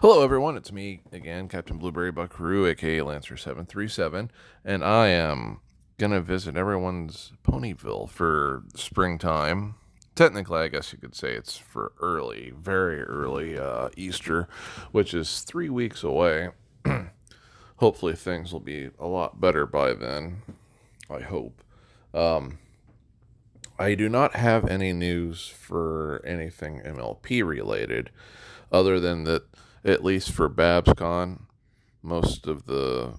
Hello, everyone. It's me again, Captain Blueberry Buckaroo, aka Lancer737, and I am gonna visit everyone's Ponyville for springtime. Technically, I guess you could say it's for early, very early Easter, which is 3 weeks away. Hopefully, things will be a lot better by then. I hope. Um, I do not have any news for anything MLP related, other than that, at least for BabsCon, most of the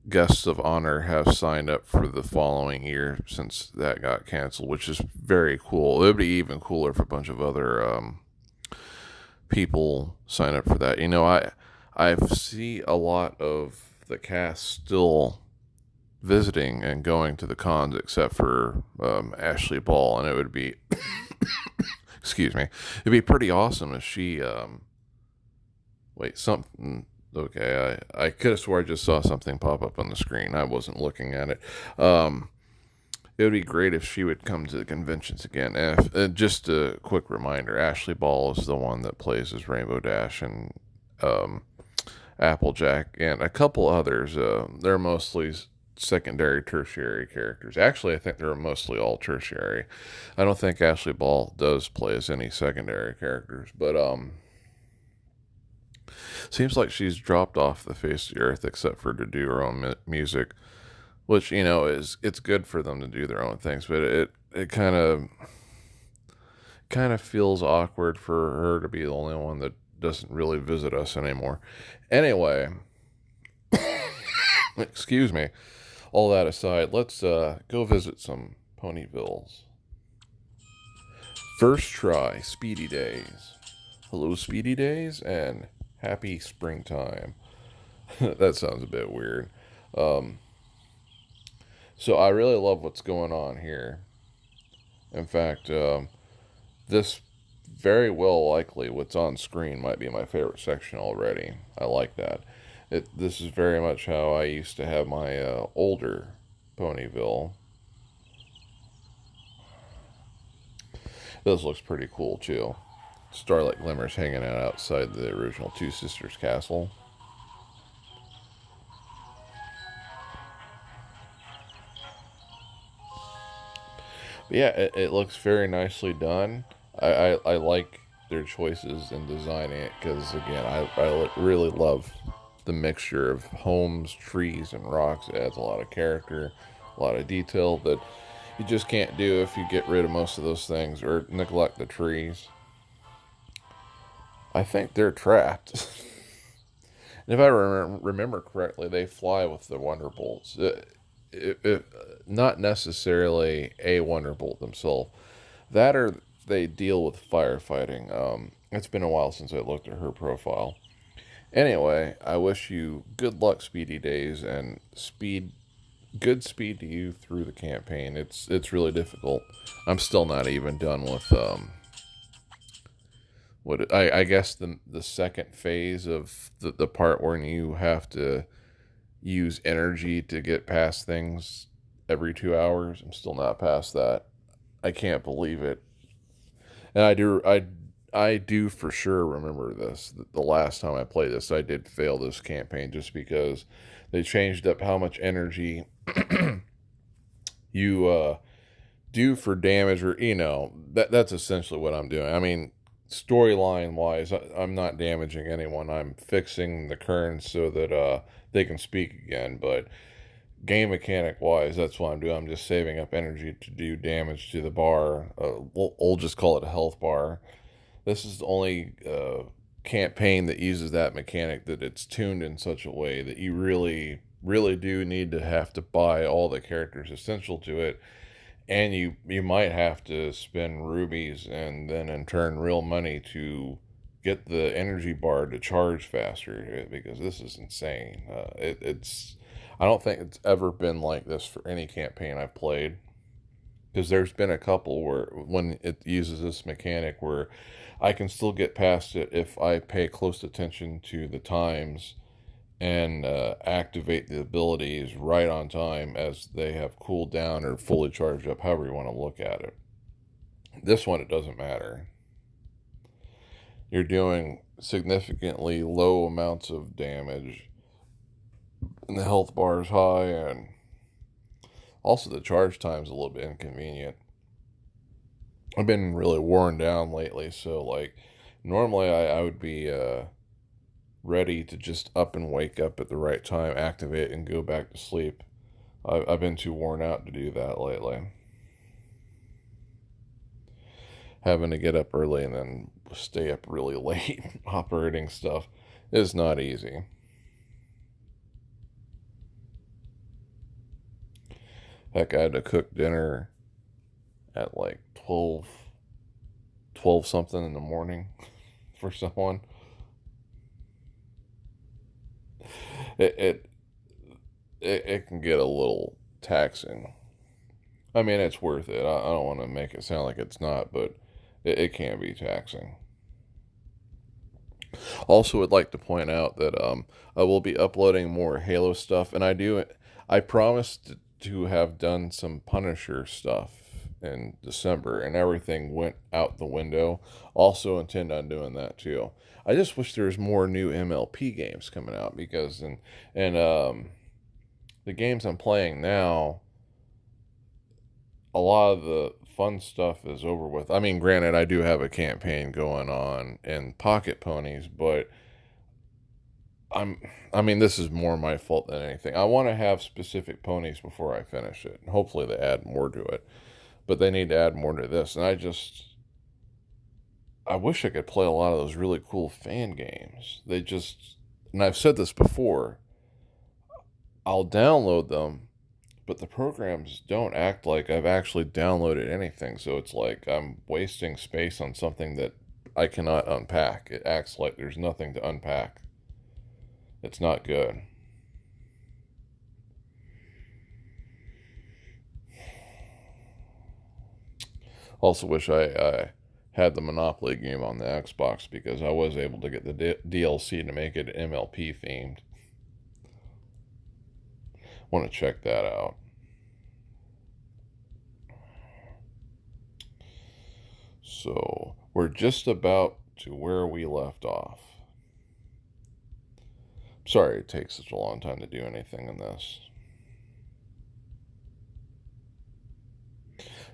guests of honor have signed up for the following year since that got canceled, which is very cool. It would be even cooler if a bunch of other people sign up for that. I see a lot of the cast still visiting and going to the cons, except for Ashley Ball, and it would be excuse me, it'd be pretty awesome if she wait, something. Okay, I could have swore I just saw something pop up on the screen. I wasn't looking at it. It would be great if she would come to the conventions again. Just a quick reminder, Ashley Ball is the one that plays as Rainbow Dash and um, Applejack and a couple others. They're mostly secondary, tertiary characters. Actually, I think they're mostly all tertiary. I don't think Ashley Ball does play as any secondary characters, but seems like she's dropped off the face of the earth except for to do her own music, which is it's good for them to do their own things, but it kind of feels awkward for her to be the only one that doesn't really visit us anymore. Anyway, excuse me. All that aside, let's go visit some Ponyvilles. First try, Speedy Days. Hello, Speedy Days, and happy springtime. That sounds a bit weird. Um, so I really love what's going on here. In fact, this very well likely what's on screen might be my favorite section already. I like that. This is very much how I used to have my older Ponyville. This looks pretty cool too. Starlight glimmers hanging out outside the original Two Sisters castle. But yeah, it looks very nicely done. I like their choices in designing it because, again, I really love the mixture of homes, trees, and rocks. It adds a lot of character, a lot of detail that you just can't do if you get rid of most of those things or neglect the trees. I think they're trapped. And if I remember correctly, they fly with the Wonderbolts. Not necessarily a Wonderbolt themselves. That or they deal with firefighting. It's been a while since I looked at her profile. Anyway, I wish you good luck, Speedy Days, and good speed to you through the campaign. It's really difficult. I'm still not even done with I guess the second phase of the part where you have to use energy to get past things every 2 hours. I'm still not past that. I can't believe it. And I do for sure remember this. The last time I played this, I did fail this campaign just because they changed up how much energy you do for damage, or that's essentially what I'm doing. I mean, storyline wise, I'm not damaging anyone. I'm fixing the currents so that they can speak again. But game mechanic wise, that's what I'm doing. I'm just saving up energy to do damage to the bar. We'll just call it a health bar. This is the only campaign that uses that mechanic, that it's tuned in such a way that you really, really do need to have to buy all the characters essential to it, and you might have to spend rubies and then in turn real money to get the energy bar to charge faster, because this is insane. It's I don't think it's ever been like this for any campaign I've played, because there's been a couple where when it uses this mechanic where I can still get past it if I pay close attention to the times and activate the abilities right on time as they have cooled down or fully charged up, however you want to look at it. This one, it doesn't matter. you're doing significantly low amounts of damage, and the health bar is high, and also the charge time is a little bit inconvenient. I've been really worn down lately, so like normally I would be ready to just up and wake up at the right time, activate, and go back to sleep. I've been too worn out to do that lately. Having to get up early and then stay up really late operating stuff is not easy. Heck, I had to cook dinner at like 12 something in the morning for someone. It, it, it can get a little taxing. I mean, it's worth it. I don't want to make it sound like it's not, but it can be taxing. Also, would like to point out that I will be uploading more Halo stuff, and I promised to have done some Punisher stuff in December, and everything went out the window. Also, intend on doing that too. I just wish there was more new MLP games coming out because the games I'm playing now, a lot of the fun stuff is over with. I mean, granted, I do have a campaign going on in Pocket Ponies, but I mean, this is more my fault than anything. I want to have specific ponies before I finish it. Hopefully they add more to it, but they need to add more to this. And I wish I could play a lot of those really cool fan games. And I've said this before, I'll download them, but the programs don't act like I've actually downloaded anything. So it's like I'm wasting space on something that I cannot unpack. It acts like there's nothing to unpack. It's not good. Also wish I had the Monopoly game on the Xbox because I was able to get the DLC to make it MLP themed. Want to check that out. So we're just about to where we left off. Sorry it takes such a long time to do anything in this.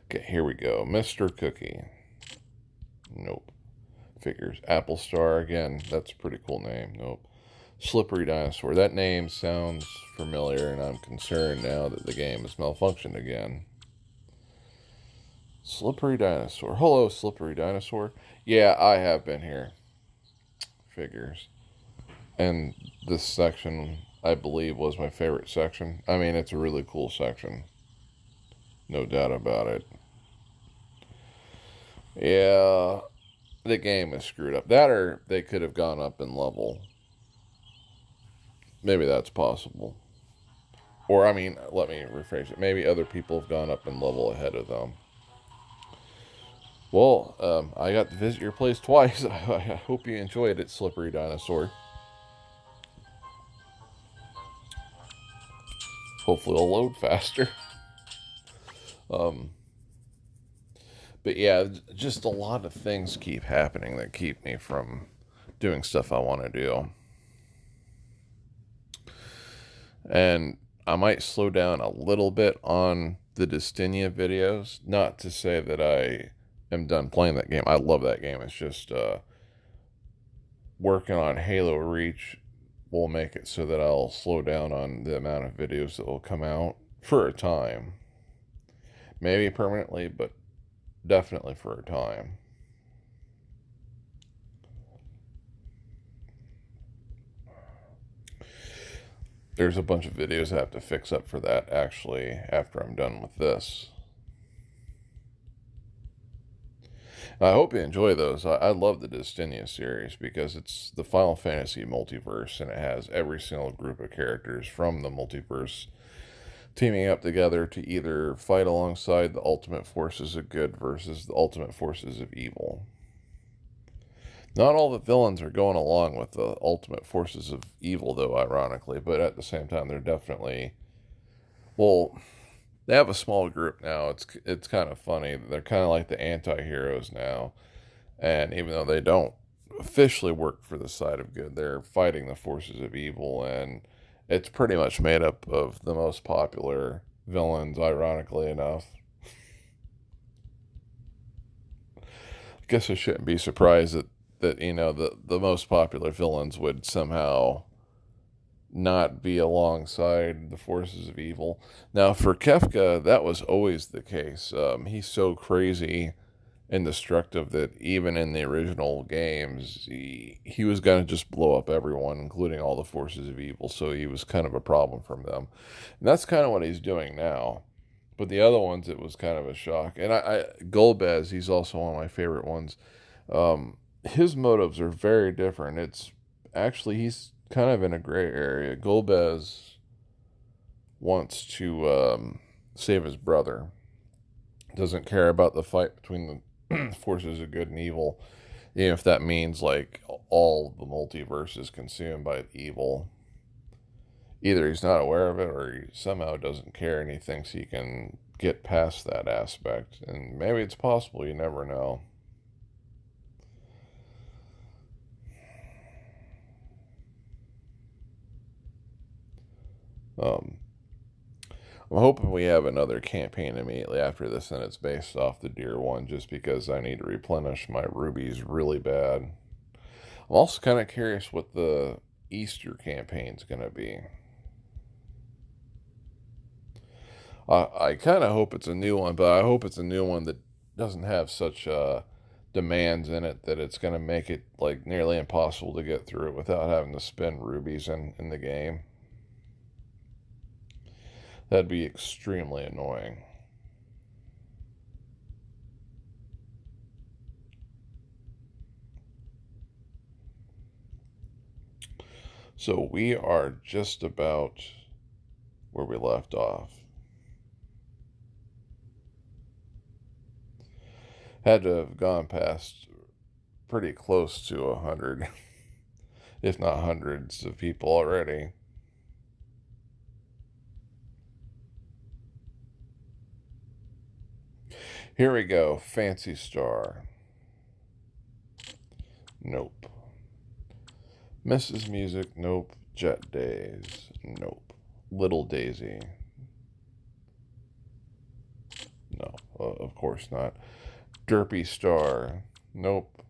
Okay, here we go. Mr. Cookie. Nope. Figures. Apple Star. Again, that's a pretty cool name. Nope. SlipperyDinosaur. That name sounds familiar, and I'm concerned now that the game has malfunctioned again. SlipperyDinosaur. Hello, SlipperyDinosaur. Yeah, I have been here. Figures. And this section, I believe, was my favorite section. I mean, it's a really cool section. No doubt about it. Yeah, the game is screwed up. That or they could have gone up in level. Maybe that's possible. Or, I mean, let me rephrase it. Maybe other people have gone up in level ahead of them. Well, I got to visit your place twice. I hope you enjoyed it, SlipperyDinosaur. Hopefully it'll load faster. But yeah, just a lot of things keep happening that keep me from doing stuff I want to do. And I might slow down a little bit on the Destinia videos. Not to say that I am done playing that game. I love that game. It's just working on Halo Reach will make it so that I'll slow down on the amount of videos that will come out for a time. Maybe permanently, but definitely for a time. There's a bunch of videos I have to fix up for that, actually, after I'm done with this. I hope you enjoy those. I love the Destinia series because it's the Final Fantasy multiverse, and it has every single group of characters from the multiverse teaming up together to either fight alongside the ultimate forces of good versus the ultimate forces of evil. Not all the villains are going along with the ultimate forces of evil, though, ironically, but at the same time, they're definitely, well, they have a small group now. It's kind of funny. They're kind of like the anti-heroes now, and even though they don't officially work for the side of good. They're fighting the forces of evil, and it's pretty much made up of the most popular villains, ironically enough. I guess I shouldn't be surprised that the most popular villains would somehow not be alongside the forces of evil. Now, for Kefka, that was always the case. He's so crazy and destructive that even in the original games, he was going to just blow up everyone, including all the forces of evil. So he was kind of a problem from them. And that's kind of what he's doing now. But the other ones, it was kind of a shock. And Golbez, he's also one of my favorite ones. His motives are very different. It's actually, he's kind of in a gray area. Golbez wants to save his brother. Doesn't care about the fight between the forces of good and evil, even if that means like all the multiverse is consumed by evil. Either he's not aware of it or he somehow doesn't care and he thinks he can get past that aspect. And maybe it's possible, you never know. I'm hoping we have another campaign immediately after this, and it's based off the deer one, just because I need to replenish my rubies really bad. I'm also kind of curious what the Easter campaign's going to be. I kind of hope it's a new one, but I hope it's a new one that doesn't have such demands in it that it's going to make it like nearly impossible to get through it without having to spend rubies in the game. That'd be extremely annoying. So we are just about where we left off. Had to have gone past pretty close to 100, if not hundreds of people already. Here we go. Fancy Star. Nope. Mrs. Music. Nope. Jet Days. Nope. Little Daisy. No, of course not. Derpy Star. Nope.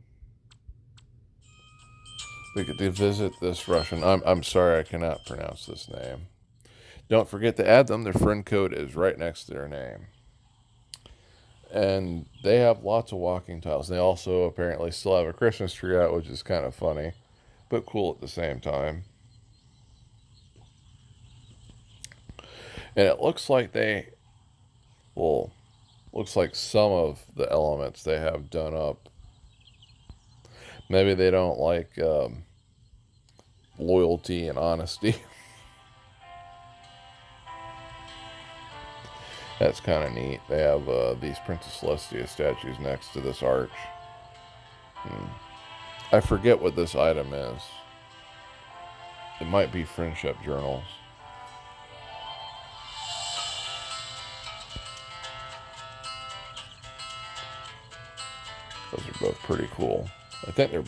We get to visit this Russian. I'm sorry, I cannot pronounce this name. Don't forget to add them. Their friend code is right next to their name. And they have lots of walking tiles. They also apparently still have a Christmas tree out, which is kind of funny, but cool at the same time. And it looks like looks like some of the elements they have done up. Maybe they don't like loyalty and honesty. That's kind of neat. They have these Princess Celestia statues next to this arch. I forget what this item is. It might be friendship journals. Those are both pretty cool. I think they're...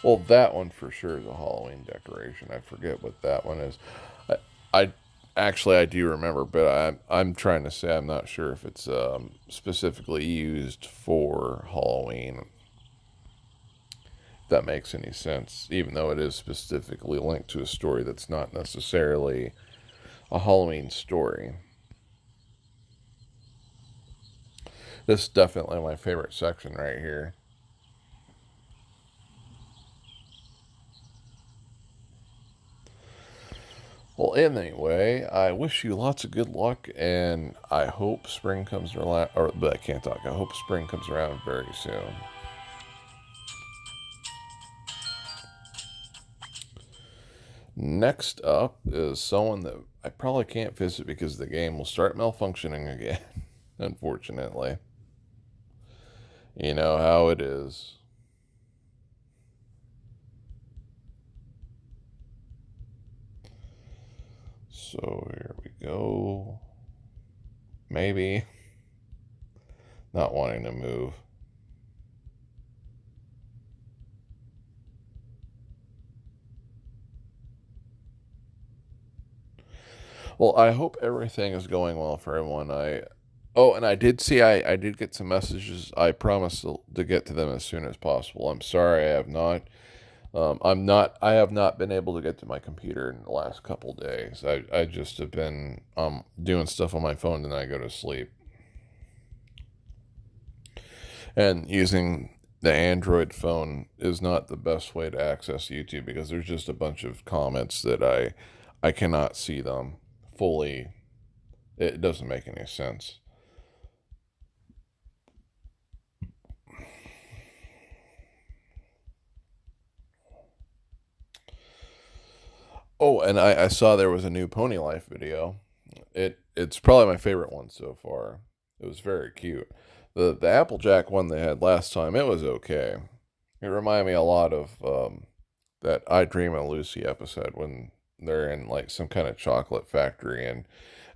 Well, that one for sure is a Halloween decoration. I forget what that one is. I actually, I do remember, but I'm trying to say I'm not sure if it's specifically used for Halloween. If that makes any sense, even though it is specifically linked to a story that's not necessarily a Halloween story. This is definitely my favorite section right here. Well, anyway, I wish you lots of good luck, and I hope spring comes around. But I can't talk. I hope spring comes around very soon. Next up is someone that I probably can't visit because the game will start malfunctioning again, unfortunately. You know how it is. So here we go. Maybe. Not wanting to move. Well, I hope everything is going well for everyone. Oh, and I did see, I did get some messages. I promised to get to them as soon as possible. I'm sorry I have not. I have not been able to get to my computer in the last couple days. I just have been doing stuff on my phone and then I go to sleep. And using the Android phone is not the best way to access YouTube because there's just a bunch of comments that I cannot see them fully. It doesn't make any sense. Oh, and I saw there was a new Pony Life video. It's probably my favorite one so far. It was very cute. The Applejack one they had last time, it was okay. It reminded me a lot of that I Dream of Lucy episode when they're in like some kind of chocolate factory, and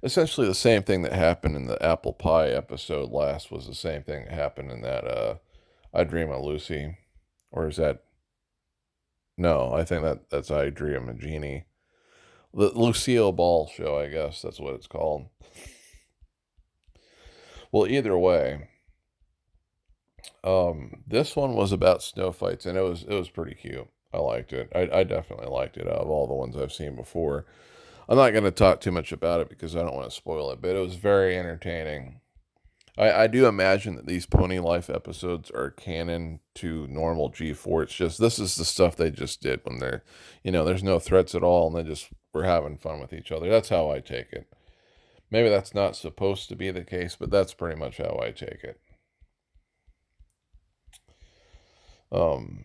essentially the same thing that happened in the apple pie episode last was the same thing that happened in that I Dream of Lucy. Or is that, no, I think that's I Dream of Jeannie. The Lucille Ball show, I guess that's what it's called. Well, either way, this one was about snow fights, and it was pretty cute. I liked it. I definitely liked it out of all the ones I've seen before. I'm not going to talk too much about it because I don't want to spoil it, but it was very entertaining. I do imagine that these Pony Life episodes are canon to normal G4. It's just this is the stuff they just did when they're, there's no threats at all, and they just were having fun with each other. That's how I take it. Maybe that's not supposed to be the case, but that's pretty much how I take it. Um,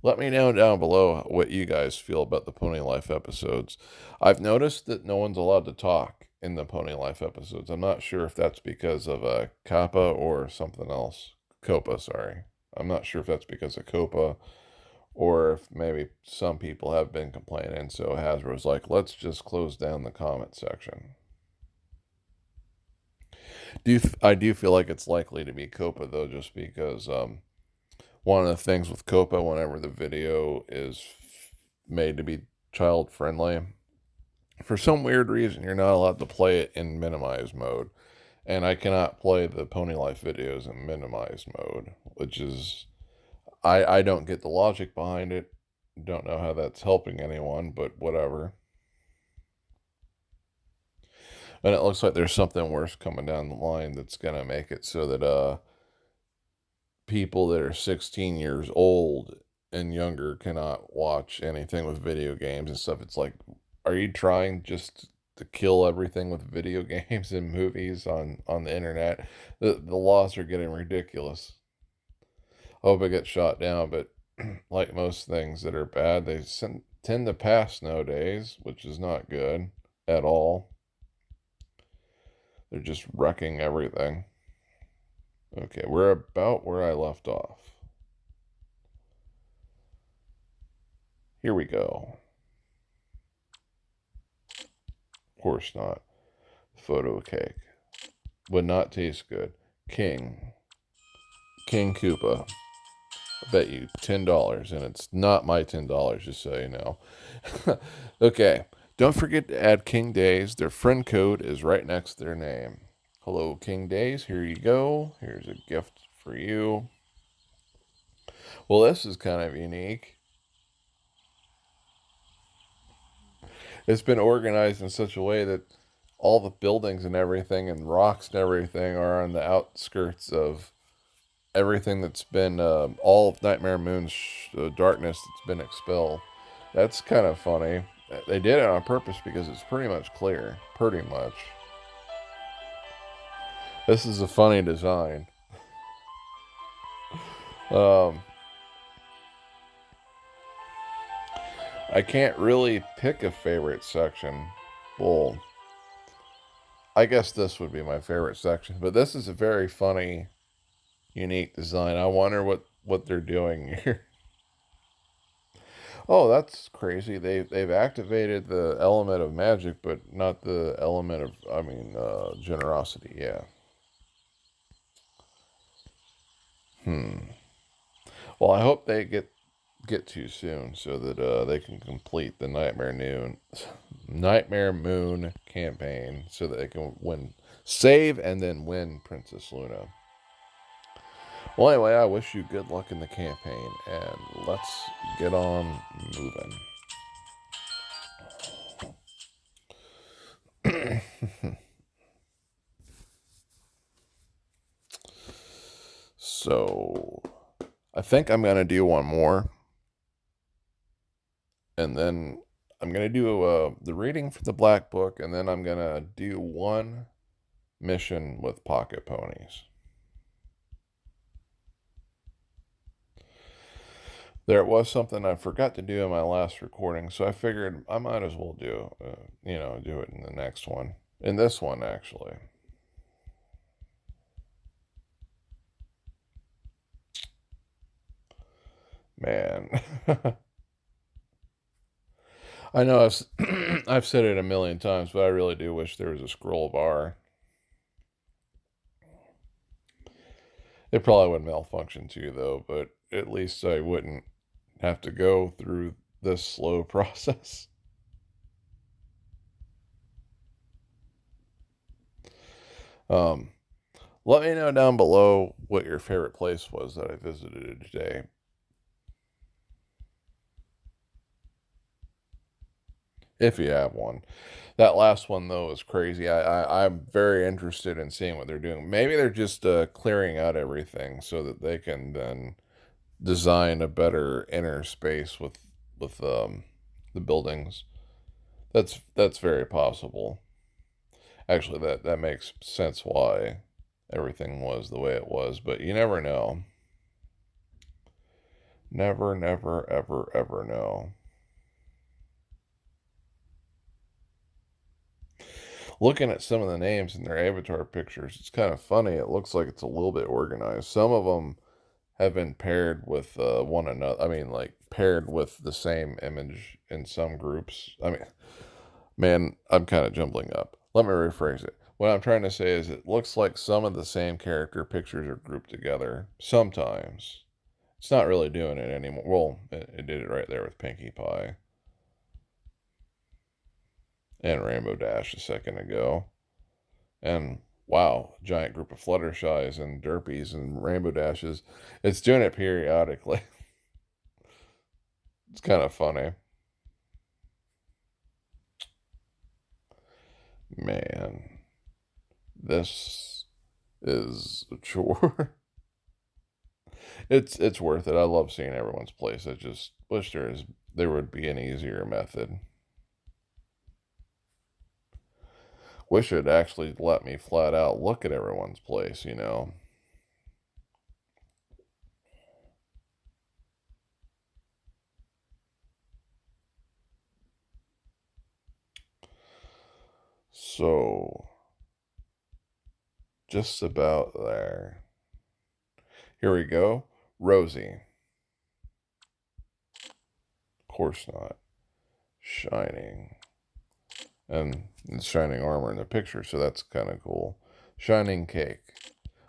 Let me know down below what you guys feel about the Pony Life episodes. I've noticed that no one's allowed to talk in the Pony Life episodes. I'm not sure if that's because of Kappa or something else. Copa, sorry. I'm not sure if that's because of Copa or if maybe some people have been complaining. So Hasbro's like, let's just close down the comment section. I do feel like it's likely to be Copa though, just because one of the things with Copa, whenever the video is made to be child friendly, for some weird reason, you're not allowed to play it in minimize mode. And I cannot play the Pony Life videos in minimize mode, which is, I don't get the logic behind it. Don't know how that's helping anyone, but whatever. And it looks like there's something worse coming down the line that's going to make it so that people that are 16 years old and younger cannot watch anything with video games and stuff. It's like, are you trying just to kill everything with video games and movies on the internet? The laws are getting ridiculous. I hope it gets shot down, but like most things that are bad, they tend to pass nowadays, which is not good at all. They're just wrecking everything. Okay, we're about where I left off. Here we go. Of course not. Photo cake. Would not taste good. King Koopa. I bet you $10, and it's not my $10, just so you know. Okay, don't forget to add King Days. Their friend code is right next to their name. Hello, King Days. Here you go. Here's a gift for you. Well, this is kind of unique. It's been organized in such a way that all the buildings and everything and rocks and everything are on the outskirts of everything that's been all of Nightmare Moon's darkness that's been expelled. That's kind of funny. They did it on purpose because it's pretty much clear. Pretty much. This is a funny design. Um, I can't really pick a favorite section. Well, I guess this would be my favorite section, but this is a very funny, unique design. I wonder what they're doing here. Oh, that's crazy. They've activated the element of magic, but not the element of, generosity. Yeah. Well, I hope they get too soon so that they can complete the Nightmare Noon Nightmare Moon campaign so that they can save and then win Princess Luna. Well, anyway, I wish you good luck in the campaign, and let's get on moving. So, I think I'm going to do one more, and then I'm going to do the reading for the Black Book, and then I'm going to do one mission with Pocket Ponies. There was something I forgot to do in my last recording, so I figured I might as well do it in the next one. In this one, actually. Man. I know I've said it a million times, but I really do wish there was a scroll bar. It probably would malfunction too, though, but at least I wouldn't have to go through this slow process. Um, Let me know down below what your favorite place was that I visited today. If you have one. That last one, though, is crazy. I'm very interested in seeing what they're doing. Maybe they're just clearing out everything so that they can then design a better inner space with the buildings. That's very possible. Actually, that makes sense why everything was the way it was, but you never know. Never, never, ever, ever know. Looking at some of the names in their avatar pictures, it's kind of funny. It looks like it's a little bit organized. Some of them have been paired with one another. I mean, like paired with the same image in some groups. I mean, man, I'm kind of jumbling up. Let me rephrase it. What I'm trying to say is it looks like some of the same character pictures are grouped together sometimes. It's not really doing it anymore. Well, it did it right there with Pinkie Pie and Rainbow Dash a second ago. And wow, giant group of Fluttershies and Derpys and Rainbow Dashes. It's doing it periodically. It's kind of funny. Man, this is a chore. It's worth it. I love seeing everyone's place. I just wish there would be an easier method. Wish it'd actually let me flat out look at everyone's place. So, just about there. Here we go. Rosie. Of course not. Shining. And it's shining armor in the picture, so that's kind of cool. Shining cake.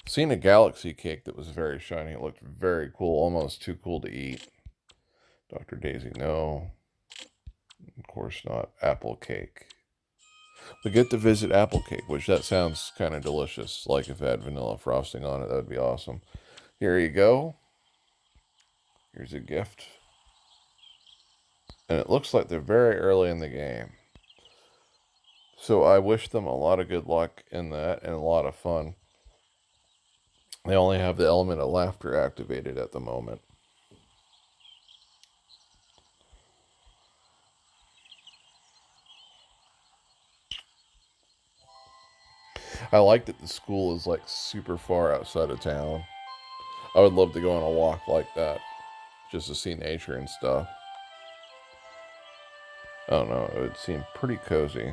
Seen a galaxy cake that was very shiny. It looked very cool, almost too cool to eat. Dr. Daisy, no. Of course not. Apple cake. We get to visit apple cake, which that sounds kind of delicious. Like if it had vanilla frosting on it, that would be awesome. Here you go. Here's a gift. And it looks like they're very early in the game. So I wish them a lot of good luck in that and a lot of fun. They only have the element of laughter activated at the moment. I like that the school is like super far outside of town. I would love to go on a walk like that just to see nature and stuff. I don't know, it would seem pretty cozy.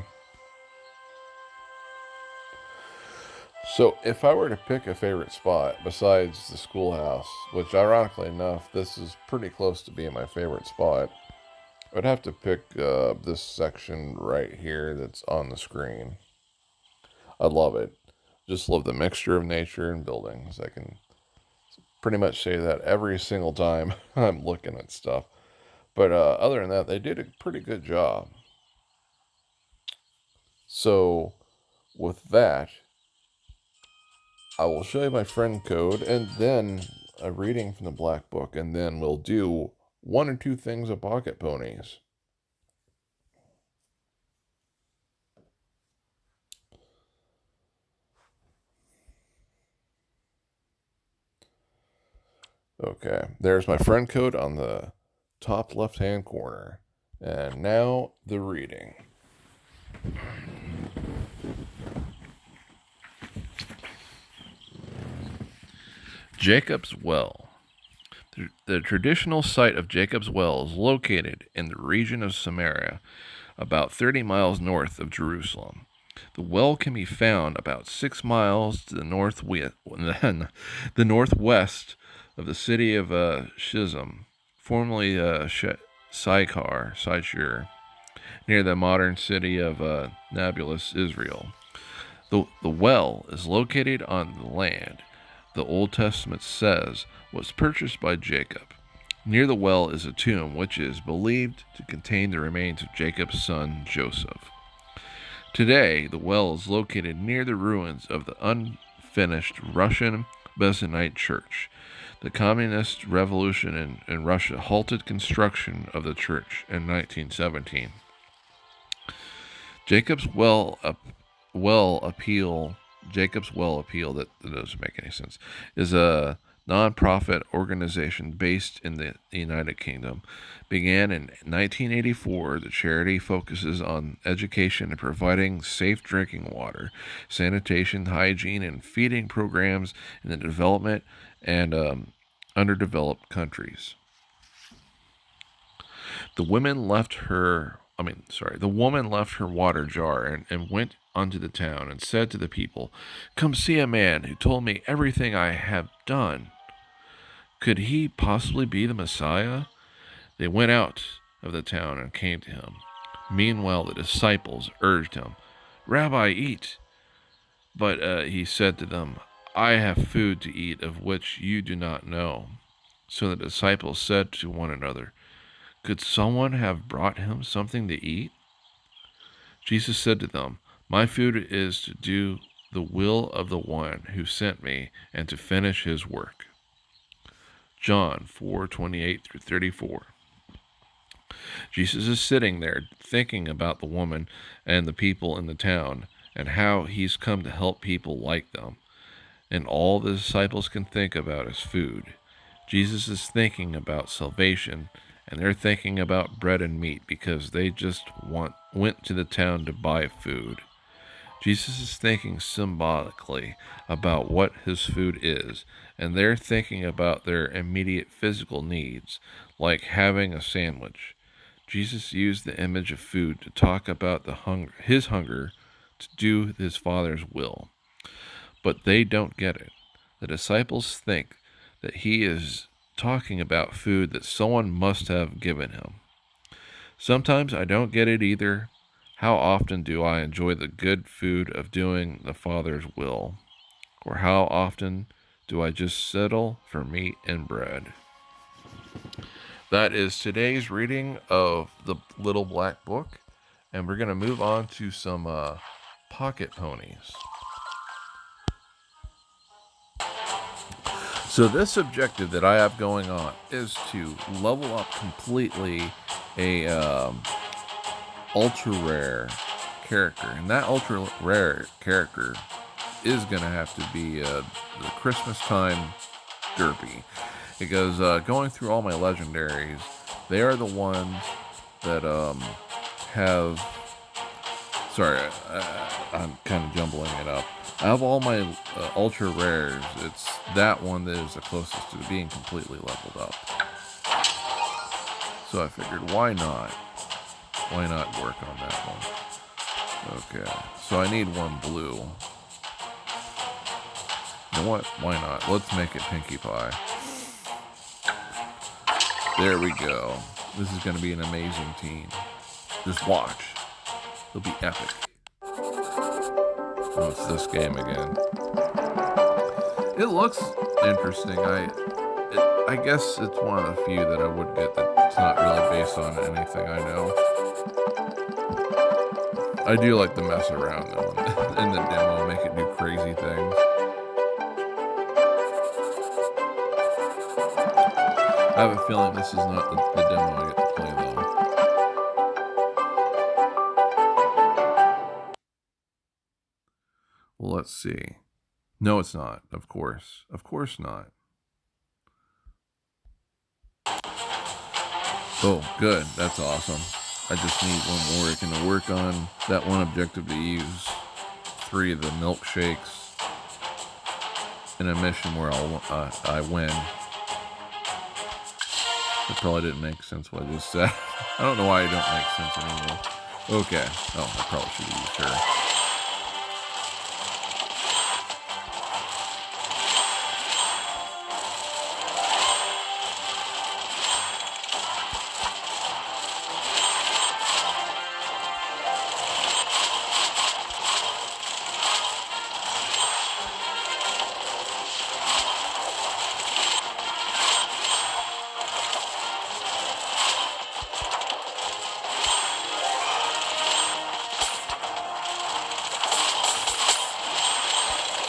So, if I were to pick a favorite spot besides the schoolhouse, which ironically enough, this is pretty close to being my favorite spot, I'd have to pick this section right here that's on the screen. I love it. Just love the mixture of nature and buildings. I can pretty much say that every single time I'm looking at stuff. But other than that, they did a pretty good job. So, with that, I will show you my friend code and then a reading from the Black Book, and then we'll do one or two things of Pocket Ponies. Okay, there's my friend code on the top left-hand corner. And now the reading. Jacob's Well. The traditional site of Jacob's Well is located in the region of Samaria, about 30 miles north of Jerusalem. The well can be found about 6 miles to the northwest of the city of Shizim, formerly Sychar, near the modern city of Nablus, Israel. The well is located on the land the Old Testament says was purchased by Jacob. Near the well is a tomb which is believed to contain the remains of Jacob's son Joseph. Today, the well is located near the ruins of the unfinished Russian Byzantine Church. The Communist Revolution in Russia halted construction of the church in 1917. Jacob's Well Appeal, that doesn't make any sense, is a non-profit organization based in the United Kingdom. Began in 1984, the charity focuses on education and providing safe drinking water, sanitation, hygiene, and feeding programs in the development and underdeveloped countries. The woman left her water jar and went unto the town and said to the people, "Come see a man who told me everything I have done. Could he possibly be the Messiah?" They went out of the town and came to him. Meanwhile, the disciples urged him, "Rabbi, eat." But he said to them, "I have food to eat of which you do not know." So the disciples said to one another, "Could someone have brought him something to eat?" Jesus said to them, "My food is to do the will of the one who sent me and to finish his work." John 4:28-34. Jesus is sitting there thinking about the woman and the people in the town and how he's come to help people like them. And all the disciples can think about is food. Jesus is thinking about salvation, and they're thinking about bread and meat because they just went to the town to buy food. Jesus is thinking symbolically about what his food is, and they're thinking about their immediate physical needs, like having a sandwich. Jesus used the image of food to talk about his hunger to do his Father's will. But they don't get it. The disciples think that he is talking about food that someone must have given him. Sometimes I don't get it either. How often do I enjoy the good food of doing the Father's will? Or how often do I just settle for meat and bread? That is today's reading of the Little Black Book, and we're going to move on to some pocket ponies. So this objective that I have going on is to level up completely a ultra rare character, and that ultra rare character is going to have to be the Christmas time Derpy, because going through all my legendaries, they are the ones that have. Sorry, I'm kind of jumbling it up. I have all my ultra rares. It's that one that is the closest to being completely leveled up. So I figured, why not? Why not work on that one? Okay, so I need one blue. You know what? Why not? Let's make it Pinkie Pie. There we go. This is going to be an amazing team. Just watch. It'll be epic. Oh, it's this game again. It looks interesting. I guess it's one of the few that I would get that's not really based on anything I know. I do like to mess around though in the demo, make it do crazy things. I have a feeling this is not the demo I get to play though. Well, let's see. No, it's not. Of course not. Oh, good. That's awesome. I just need one more. I can work on that one objective to use 3 of the milkshakes in a mission where I win. That probably didn't make sense what I just said. I don't know why it don't make sense anymore. Okay. Oh, I probably should have used her.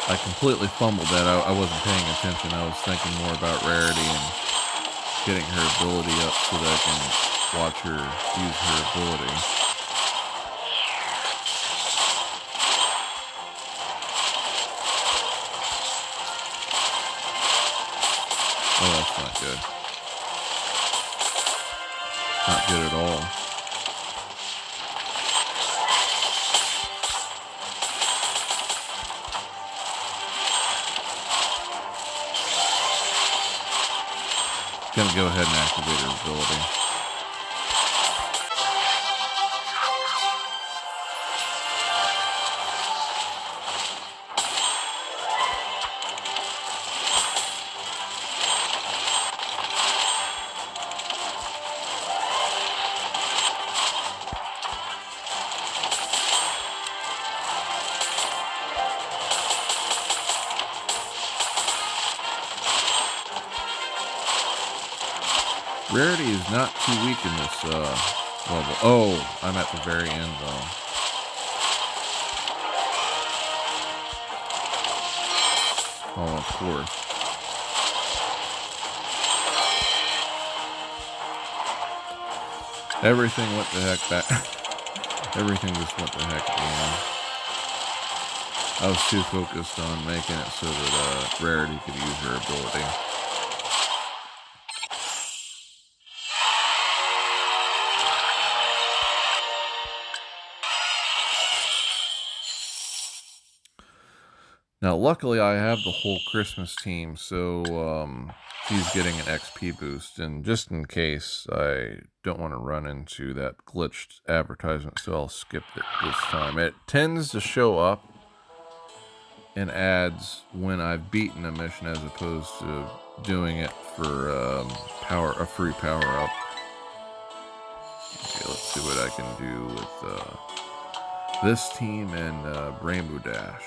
I completely fumbled that. I wasn't paying attention. I was thinking more about Rarity and getting her ability up so that I can watch her use her ability. Oh, that's not good. Not good at all. Gonna go ahead and activate her ability. Rarity is not too weak in this level. Oh, I'm at the very end though. Oh, of course. Everything went the heck back. Everything just went the heck down. I was too focused on making it so that Rarity could use her ability. Now, luckily, I have the whole Christmas team, so she's getting an XP boost. And just in case, I don't want to run into that glitched advertisement, so I'll skip it this time. It tends to show up in ads when I've beaten a mission as opposed to doing it for a free power-up. Okay, let's see what I can do with this team and Rainbow Dash.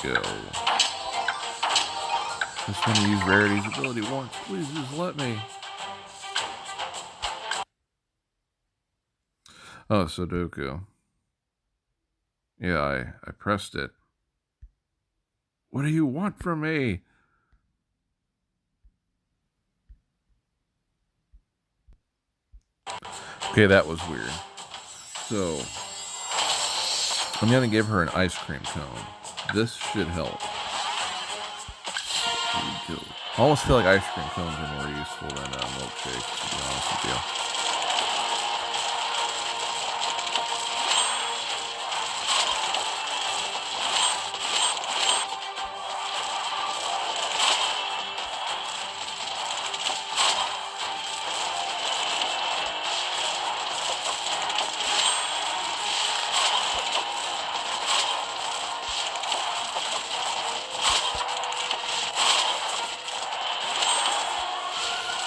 Go. Just want to use Rarity's ability once. Please just let me. Oh, Sudoku. Yeah, I pressed it. What do you want from me? Okay, that was weird. So, I'm going to give her an ice cream cone. This should help. I almost feel like ice cream cones are more useful than milkshakes, to be honest with you.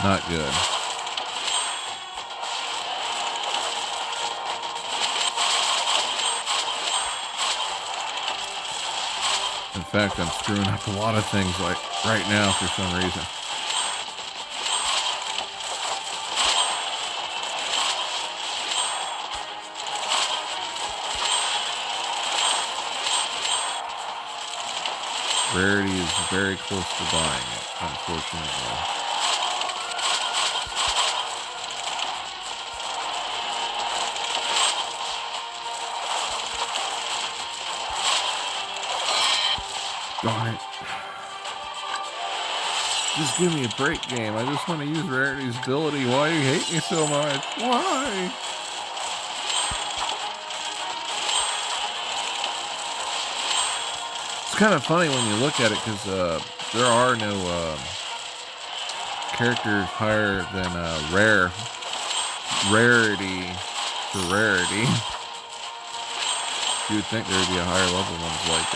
Not good. fact, I'm screwing up a lot of things like right now for some reason. Rarity is very close to buying it, unfortunately. Darn it. Just give me a break, game. I just want to use Rarity's ability. Why do you hate me so much? Why? It's kind of funny when you look at it, because there are no characters higher than rarity for rarity. You would think there would be a higher level ones, like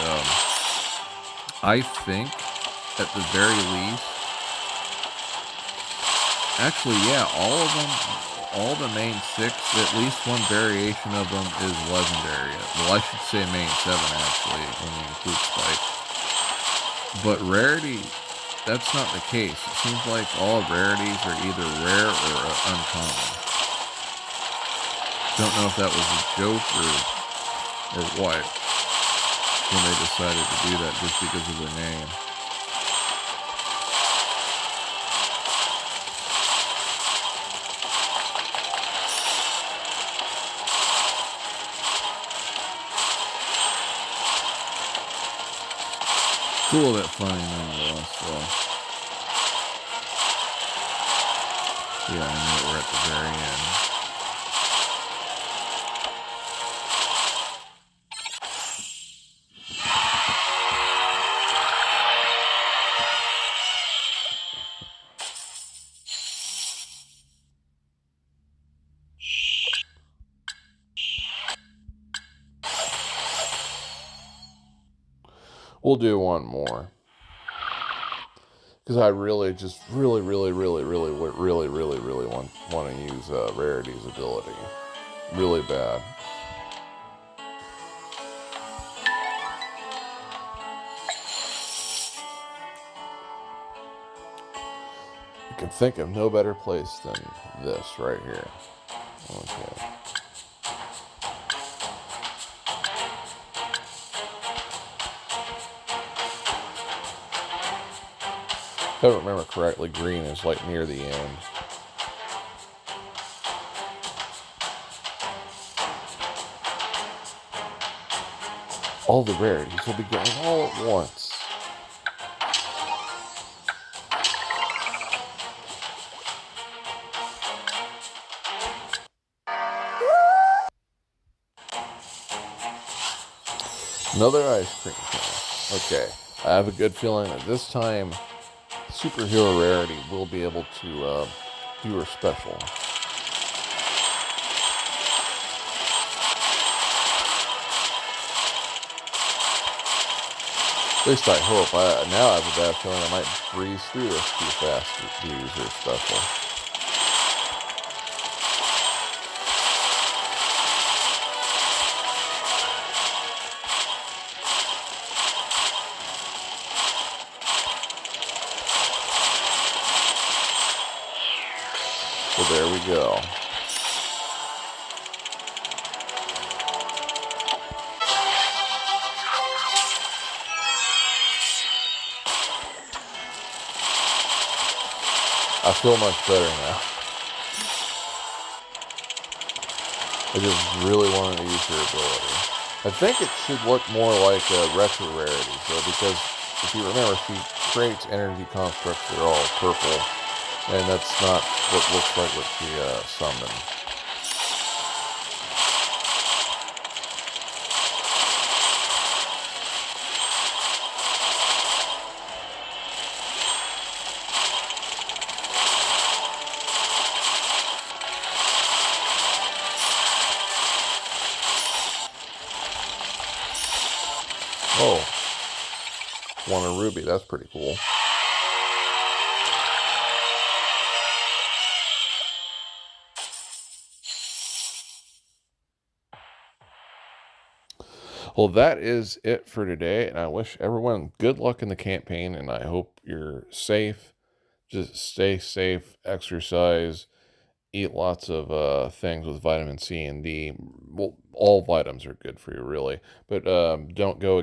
I think at the very least, actually, yeah, all of them, all the main 6, at least one variation of them is legendary. Well, I should say main 7, actually, when you include Spike. But rarity, that's not the case. It seems like all rarities are either rare or uncommon. Don't know if that was a joke or what, when they decided to do that just because of their name. Cool, that funny nonetheless, though. Yeah, I know we're at the very end. We'll do one more. Because I really just really want to use Rarity's ability. Really bad. I can think of no better place than this right here. Okay. If I don't remember correctly, green is like near the end. All the rarities will be going all at once. Another ice cream cone. Okay, I have a good feeling that this time Superhero Rarity will be able to do her special. At least I hope. Now I have a bad feeling I might breeze through this too fast to use her special. So there we go. I feel much better now. I just really wanted to use her ability. I think it should look more like a retro rarity, though, because if you remember, she creates energy constructs that are all purple, and that's not what looks like what she summoned. Oh, won a ruby. That's pretty cool. Well, that is it for today, and I wish everyone good luck in the campaign, and I hope you're safe. Just stay safe, exercise, eat lots of things with vitamin C and D. Well, all vitamins are good for you, really, but don't go